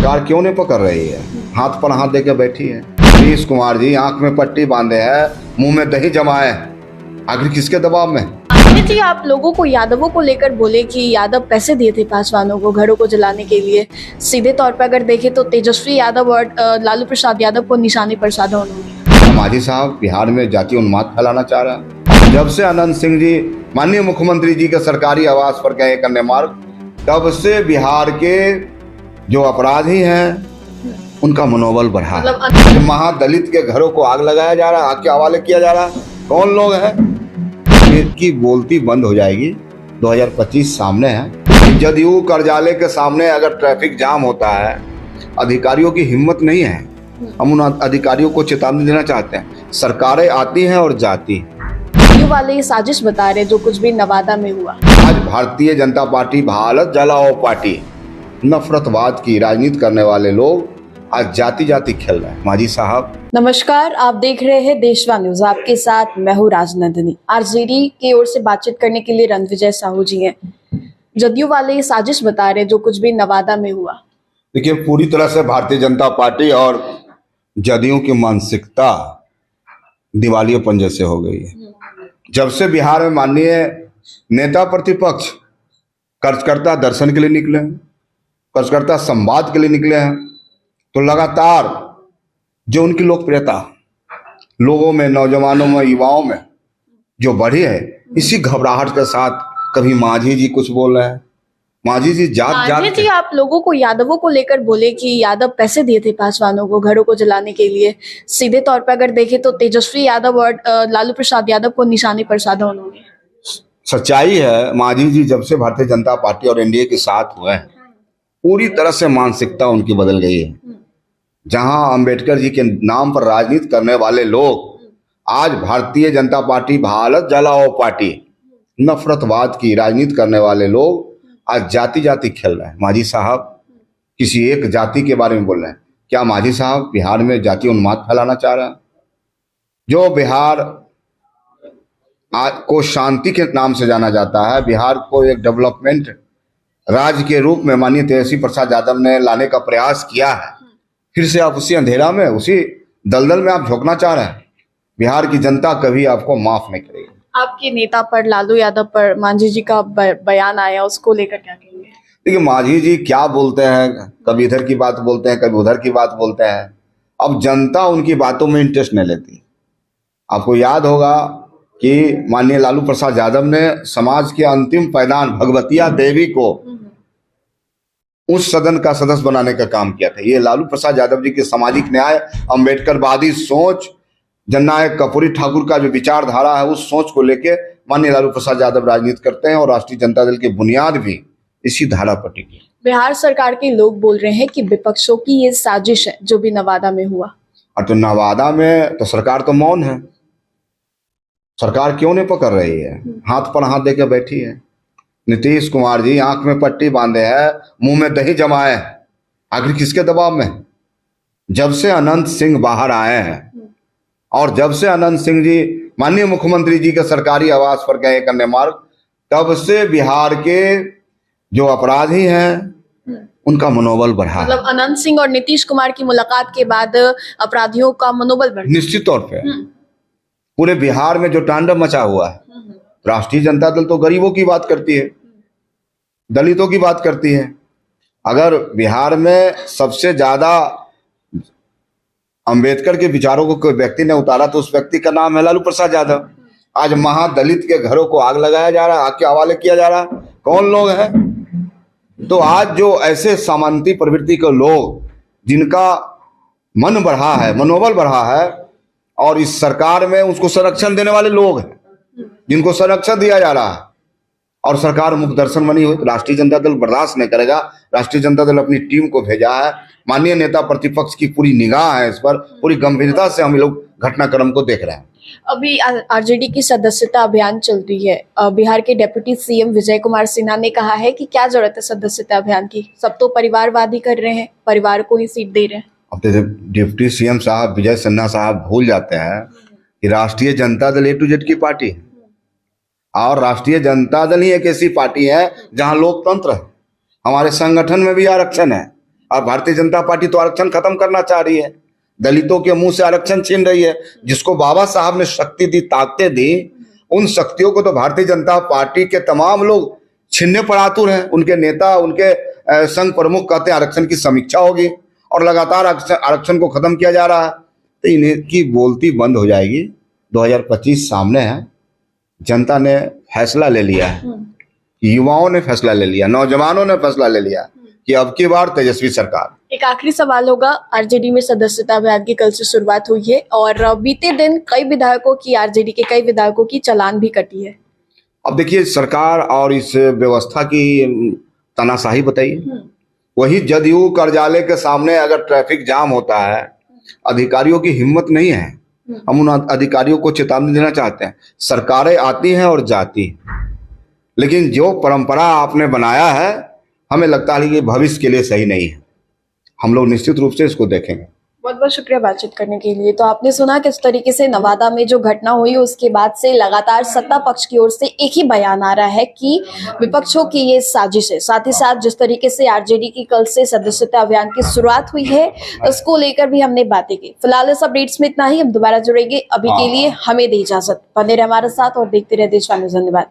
सरकार क्यों नहीं पकड़ रही है? हाथ पर हाथ देकर बैठी है। नीतीश कुमार जी आंख में पट्टी बांधे हैं, मुंह में दही जमाए, आखिर किसके दबाव में? जी, आप लोगों को यादवों को लेकर बोले कि यादव पैसे दिए थे पासवानों को घरों को जलाने के लिए। सीधे तौर पर अगर देखें तो तेजस्वी यादव और लालू प्रसाद यादव को निशाने पर साधा उन्होंने। मांझी साहब बिहार में जातीय उन्माद फैलाना चाह रहा है। जब से अनंत सिंह जी माननीय मुख्यमंत्री जी के सरकारी आवास पर गए करने मार्ग, तब से बिहार के जो अपराधी हैं उनका मनोबल बढ़ा है। मतलब महादलित के घरों को आग लगाया जा रहा है, आग के हवाले किया जा रहा है। कौन लोग हैं? की बोलती बंद हो जाएगी। 2025 सामने है। जदयू कार्यालय के सामने अगर ट्रैफिक जाम होता है, अधिकारियों की हिम्मत नहीं है। हम उन अधिकारियों को चेतावनी देना चाहते हैं। सरकारें आती हैं और जाती हैं। ये वाले ये साजिश बता रहे जो कुछ भी नवादा में हुआ। आज भारतीय जनता पार्टी भारत जलाओ पार्टी, नफरतवाद की राजनीति करने वाले लोग आज जाति जाति खेल रहे हैं। मांझी साहब नमस्कार, आप देख रहे हैं देशवा न्यूज। आपके साथ मैं हूँ राजनंदिनी। आरजेडी की ओर से बातचीत करने के लिए रणविजय साहू जी हैं। जदयू वाले ये साजिश बता रहे जो कुछ भी नवादा में हुआ। देखिए, पूरी तरह से भारतीय जनता पार्टी और जदयू की मानसिकता दिवालियापन जैसे हो गई है। जब से बिहार में माननीय नेता प्रतिपक्ष कार्यकर्ता दर्शन के लिए निकले हैं, कार्यकर्ता संवाद के लिए निकले हैं, तो लगातार जो उनकी लोकप्रियता लोगों में, नौजवानों में, युवाओं में जो बढ़ी है, इसी घबराहट के साथ कभी मांझी जी कुछ बोल रहे हैं। मांझी जी जात जी, आप लोगों को यादवों को लेकर बोले कि यादव पैसे दिए थे पासवानों को घरों को जलाने के लिए। सीधे तौर पर अगर देखें तो तेजस्वी यादव और लालू प्रसाद यादव को निशाने पर साधा उन्होंने। सच्चाई है, मांझी जी जब से भारतीय जनता पार्टी और एनडीए के साथ हुए हैं, पूरी तरह से मानसिकता उनकी बदल गई है। जहां अंबेडकर जी के नाम पर राजनीति करने वाले लोग आज भारतीय जनता पार्टी भारत जलाओ पार्टी, नफरतवाद की राजनीति करने वाले लोग आज जाति जाति खेल रहे हैं। मांझी साहब किसी एक जाति के बारे में बोल रहे हैं। क्या मांझी साहब बिहार में जातीय उन्माद फैलाना चाह रहा है? जो बिहार को शांति के नाम से जाना जाता है, बिहार को एक डेवलपमेंट राज्य के रूप में माननीय तेजस्वी प्रसाद यादव ने लाने का प्रयास किया है, फिर से आप उसी अंधेरा में, उसी दलदल में आप झोंकना चाह रहे हैं। बिहार की जनता कभी आपको माफ नहीं करेगी। आपके नेता पर, लालू यादव पर मांझी जी का बयान आया, उसको लेकर क्या कहेंगे? देखिए, मांझी जी क्या बोलते हैं, कभी इधर की बात बोलते हैं, कभी उधर की बात बोलते हैं। अब जनता उनकी बातों में इंटरेस्ट नहीं लेती। आपको याद होगा कि माननीय लालू प्रसाद यादव ने समाज के अंतिम पैदान भगवतिया देवी को उस सदन का सदस्य बनाने का काम किया था। ये लालू प्रसाद यादव जी की सामाजिक न्याय, अम्बेडकरवादी सोच, जननायक कर्पूरी ठाकुर का जो विचारधारा है, उस सोच को लेके माननीय लालू प्रसाद यादव राजनीति करते हैं और राष्ट्रीय जनता दल की बुनियाद भी इसी धारा पर टिकी। बिहार सरकार के लोग बोल रहे हैं कि विपक्षों की ये साजिश है जो भी नवादा में हुआ। और तो नवादा में तो सरकार तो मौन है। सरकार क्यों नहीं पकड़ रही है? हाथ पर हाथ देकर बैठी है। नीतीश कुमार जी आंख में पट्टी बांधे हैं, मुंह में दही जमाए, आखिर किसके दबाव में? जब से अनंत सिंह बाहर आए हैं और जब से अनंत सिंह जी माननीय मुख्यमंत्री जी के सरकारी आवास पर गए करने मार्ग, तब से बिहार के जो अपराधी हैं उनका मनोबल बढ़ा। मतलब अनंत सिंह और नीतीश कुमार की मुलाकात के बाद अपराधियों का मनोबल बढ़ा। निश्चित तौर पे पूरे बिहार में जो तांडव मचा हुआ है, राष्ट्रीय जनता दल तो गरीबों की बात करती है, दलितों की बात करती है। अगर बिहार में सबसे ज्यादा अंबेडकर के विचारों को कोई व्यक्ति ने उतारा तो उस व्यक्ति का नाम है लालू प्रसाद यादव। आज महादलित के घरों को आग लगाया जा रहा है, आग के हवाले किया जा रहा है। कौन लोग हैं? तो आज जो ऐसे सामंती प्रवृत्ति के लोग जिनका मन बढ़ा है, मनोबल बढ़ा है, और इस सरकार में उसको संरक्षण देने वाले लोग हैं, जिनको संरक्षण दिया जा रहा है और सरकार मुख दर्शन बनी हुई, तो राष्ट्रीय जनता दल बर्दाश्त नहीं करेगा। राष्ट्रीय जनता दल अपनी टीम को भेजा है। माननीय नेता प्रतिपक्ष की पूरी निगाह है इस पर, पूरी गंभीरता से हम लोग घटनाक्रम को देख रहे हैं। अभी आरजेडी की सदस्यता अभियान चल रही है। बिहार के डिप्टी सीएम विजय कुमार सिन्हा ने कहा है कि क्या जरूरत है सदस्यता अभियान की, सब तो परिवारवादी कर रहे हैं, परिवार को ही सीट दे रहे हैं। अब तो डिप्टी सीएम साहब विजय सिन्हा साहब भूल जाते हैं कि राष्ट्रीय Janata Dal A to Z की पार्टी है और राष्ट्रीय जनता दल ही एक ऐसी पार्टी है जहां लोकतंत्र है। हमारे संगठन में भी आरक्षण है, और भारतीय जनता पार्टी तो आरक्षण खत्म करना चाह रही है, दलितों के मुंह से आरक्षण छीन रही है। जिसको बाबा साहब ने शक्ति दी, ताकतें दी, उन शक्तियों को तो भारतीय जनता पार्टी के तमाम लोग छीनने पर आतुर हैं। उनके नेता, उनके संघ प्रमुख कहते हैं आरक्षण की समीक्षा होगी और लगातार आरक्षण को खत्म किया जा रहा है। तो इनकी बोलती बंद हो जाएगी। 2025 सामने है, जनता ने फैसला ले लिया है, युवाओं ने फैसला ले लिया, नौजवानों ने फैसला ले लिया कि अब की बार तेजस्वी सरकार। एक आखिरी सवाल होगा, आरजेडी में सदस्यता अभियान की कल से शुरुआत हुई है और बीते दिन कई विधायकों की, आरजेडी के कई विधायकों की चालान भी कटी है। अब देखिए, सरकार और इस व्यवस्था की तानाशाही बताइए। वही जदयू कार्यालय के सामने अगर ट्रैफिक जाम होता है, अधिकारियों की हिम्मत नहीं है। हम उन अधिकारियों को चेतावनी देना चाहते हैं, सरकारें आती हैं और जाती हैं, लेकिन जो परंपरा आपने बनाया है, हमें लगता है कि भविष्य के लिए सही नहीं है। हम लोग निश्चित रूप से इसको देखेंगे। बहुत बहुत शुक्रिया बातचीत करने के लिए। तो आपने सुना किस तरीके से नवादा में जो घटना हुई उसके बाद से लगातार सत्ता पक्ष की ओर से एक ही बयान आ रहा है कि विपक्षों की ये साजिश है। साथ ही साथ जिस तरीके से आरजेडी की कल से सदस्यता अभियान की शुरुआत हुई है, उसको लेकर भी हमने बातें की। फिलहाल इस अपडेट्स में इतना ही, हम दोबारा जुड़ेंगे। अभी के लिए हमें दे इजाजत। बने रहे हमारे साथ और देखते रहे देशवाणी। धन्यवाद।